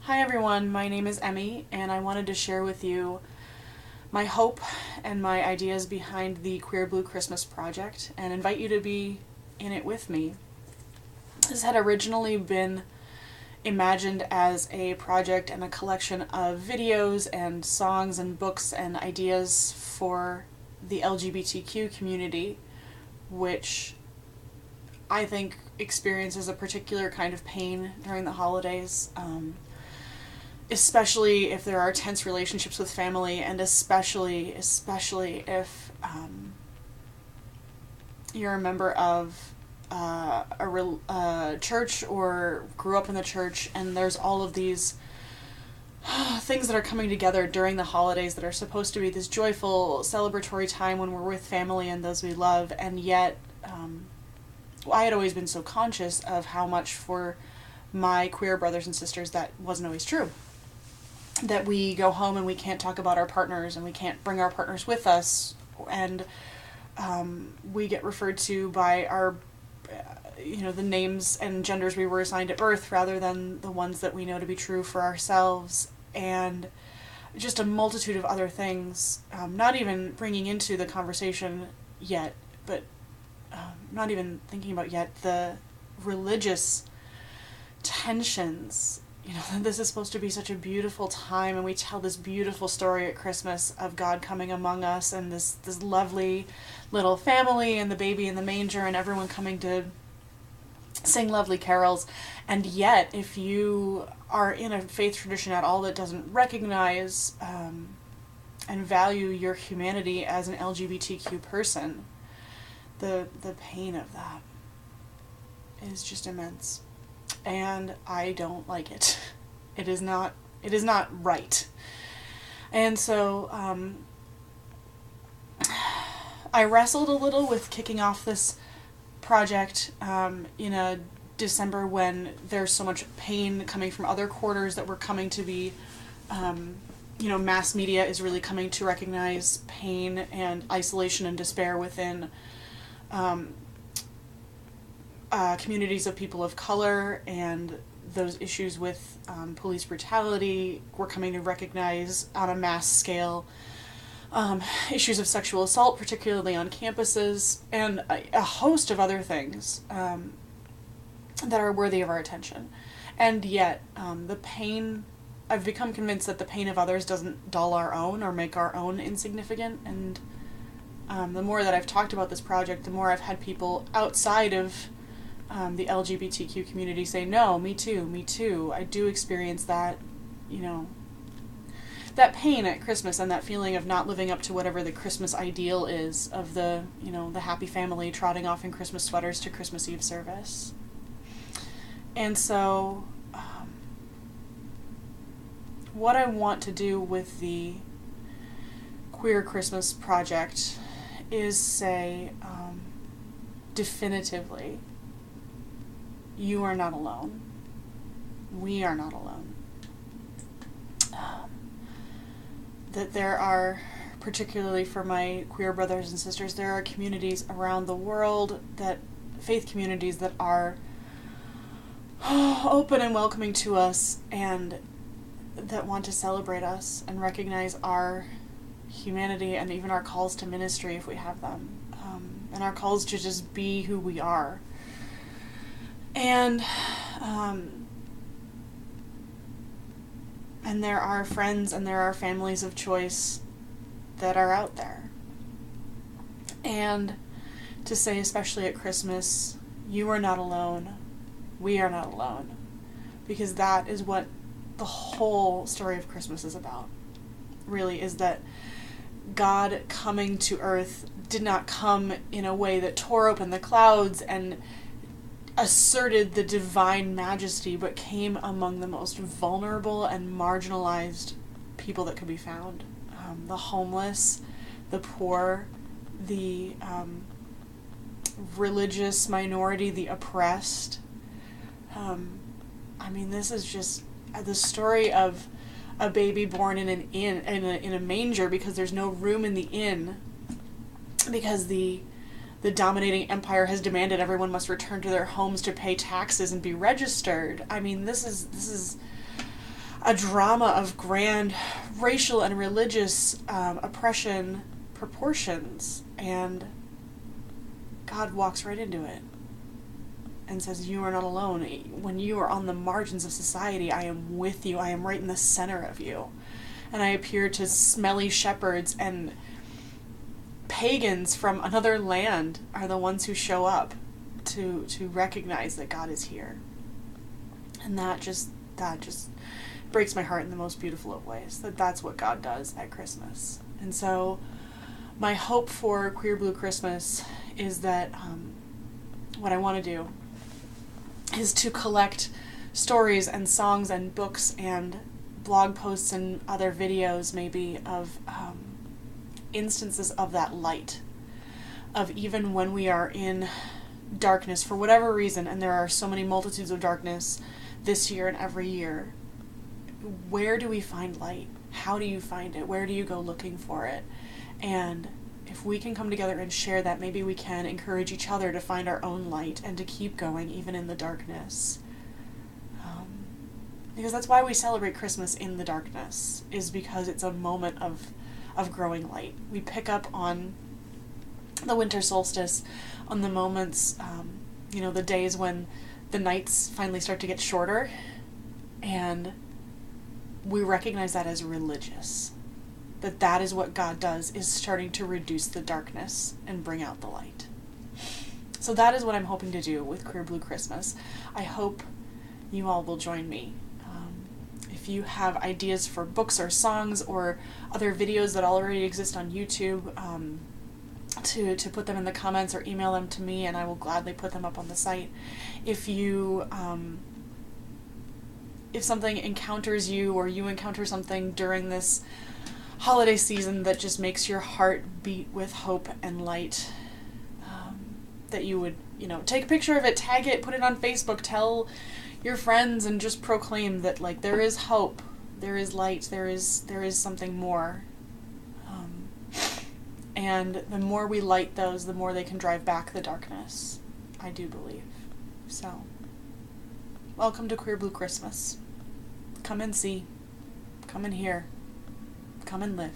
Hi everyone, my name is Emmy, and I wanted to share with you my hope and my ideas behind the Queer Blue Christmas project and invite you to be in it with me. This had originally been imagined as a project and a collection of videos and songs and books and ideas for the LGBTQ community, which I think experiences a particular kind of pain during the holidays. Especially if there are tense relationships with family, and especially if you're a member of a church or grew up in the church, and there's all of these things that are coming together during the holidays that are supposed to be this joyful, celebratory time when we're with family and those we love, and yet I had always been so conscious of how much for my queer brothers and sisters that wasn't always true. That we go home and we can't talk about our partners and we can't bring our partners with us, and we get referred to by our the names and genders we were assigned at birth rather than the ones that we know to be true for ourselves, and just a multitude of other things, not even bringing into the conversation yet, but not even thinking about yet, the religious tensions. This is supposed to be such a beautiful time, and we tell this beautiful story at Christmas of God coming among us and this lovely little family and the baby in the manger and everyone coming to sing lovely carols. And yet, if you are in a faith tradition at all that doesn't recognize and value your humanity as an LGBTQ person, the pain of that is just immense. And I don't like it. It is not right. And so I wrestled a little with kicking off this project in a December when there's so much pain coming from other quarters that we're coming to be, mass media is really coming to recognize pain and isolation and despair within communities of people of color, and those issues with police brutality. We're coming to recognize on a mass scale issues of sexual assault, particularly on campuses, and a host of other things that are worthy of our attention. And yet, the pain, I've become convinced that the pain of others doesn't dull our own or make our own insignificant. And the more that I've talked about this project, the more I've had people outside of the LGBTQ community say, no, me too. I do experience that, that pain at Christmas and that feeling of not living up to whatever the Christmas ideal is of the happy family trotting off in Christmas sweaters to Christmas Eve service. And so, what I want to do with the Queer Christmas project is say, definitively, you are not alone. We are not alone. That there are, particularly for my queer brothers and sisters, there are communities around the world, that faith communities that are open and welcoming to us, and that want to celebrate us and recognize our humanity and even our calls to ministry if we have them, and our calls to just be who we are. And there are friends and there are families of choice that are out there. And to say, especially at Christmas, you are not alone, we are not alone. Because that is what the whole story of Christmas is about. Really, is that God coming to earth did not come in a way that tore open the clouds and asserted the divine majesty, but came among the most vulnerable and marginalized people that could be found. The homeless, the poor, the religious minority, the oppressed. This is just the story of a baby born in an inn, in a manger, because there's no room in the inn, because the dominating empire has demanded everyone must return to their homes to pay taxes and be registered. This is a drama of grand racial and religious oppression proportions, and God walks right into it and says, you are not alone. When you are on the margins of society, I am with you. I am right in the center of you. And I appear to smelly shepherds, and pagans from another land are the ones who show up to recognize that God is here. And that just breaks my heart in the most beautiful of ways, that's what God does at Christmas. And so my hope for Queer Blue Christmas is that what I want to do is to collect stories and songs and books and blog posts and other videos maybe of instances of that light, of even when we are in darkness for whatever reason, and there are so many multitudes of darkness this year and every year, where do we find light? How do you find it? Where do you go looking for it? And if we can come together and share that, maybe we can encourage each other to find our own light and to keep going even in the darkness. Because that's why we celebrate Christmas in the darkness, is because it's a moment of growing light. We pick up on the winter solstice, on the moments, the days when the nights finally start to get shorter, and we recognize that as religious. That is what God does, is starting to reduce the darkness and bring out the light. So that is what I'm hoping to do with Queer Blue Christmas. I hope you all will join me. If you have ideas for books or songs or other videos that already exist on YouTube, to put them in the comments or email them to me, and I will gladly put them up on the site. If you if something encounters you, or you encounter something during this holiday season that just makes your heart beat with hope and light, that you would, take a picture of it, tag it, put it on Facebook, tell your friends, and just proclaim that, like, there is hope, there is light, there is something more. And the more we light those, the more they can drive back the darkness, I do believe. So, welcome to Queer Blue Christmas. Come and see. Come and hear. Come and live.